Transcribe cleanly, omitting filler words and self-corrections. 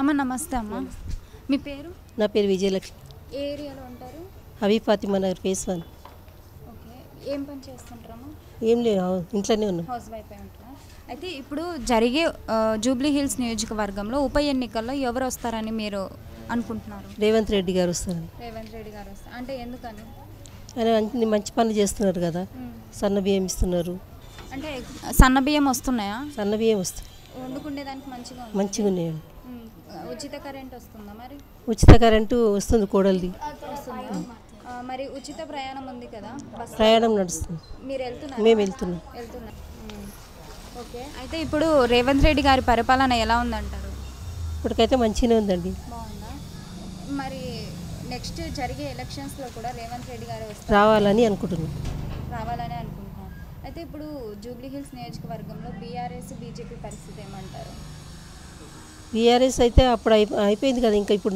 అమ్మ నమస్తే అమ్మ. మీ పేరు? నా పేరు విజయలక్ష్మి. ఏ ఏరియాలో ఉంటారు? హబీబ్ ఫాతిమా నగర్ ఫేస్ 1. ఓకే. ఏం పని చేస్తుంటారమ్మా? ఏం లేదు, ఇంట్లోనే ఉన్నాం. హౌస్ వైఫ్ అయి ఉంటారా? అయితే ఇప్పుడు జరిగే జూబ్లీ హిల్స్ నియోజకవర్గంలో ఉప ఎన్నికల్లో ఎవరు వస్తారని మీరు అనుకుంటున్నారు? రేవంత్ రెడ్డి గారు వస్తారు. రేవంత్ రెడ్డి గారు వస్తారు అంటే ఎందుకని? ఆయన అన్ని మంచి పనులు చేస్తున్నారు కదా. సన్న బియ్యం ఇస్తున్నారు. అంటే సన్న బియ్యం వస్తున్నాయా? సన్న బియ్యం వస్తుంది, వండుకునేదానికి మంచిగా ఉంది. మంచిగా ఉన్నాయండి. ఉచిత కరెంట్ వస్తుందా మరి? ఉచిత కరెంటు వస్తుంది, కోడలిది వస్తుందా? మరి ఉచిత ప్రయాణం ఉంది కదా, బస్ ప్రయాణం నడుస్తుంది. మీరు వెళ్తున్నారు? మేము వెళ్తున్నాం. ఓకే. అయితే ఇప్పుడు రేవంత్ రెడ్డి గారి పరిపాలన ఎలా ఉందంటారు? ఇప్పటికైతే మంచిగానే ఉందండి. బాగుందా? మరి నెక్స్ట్ జరిగే ఎలక్షన్స్లో కూడా రేవంత్ రెడ్డి గారు రావాలని అనుకుంటున్నాం. రావాలని అనుకుంటున్నాం. అయితే ఇప్పుడు జూబ్లీ హిల్స్ నియోజకవర్గంలో బీఆర్ఎస్ బీజేపీ పరిస్థితి ఏమంటారు? బీఆర్ఎస్ అయితే అప్పుడు అయిపోయింది కదా, ఇంకా ఇప్పుడు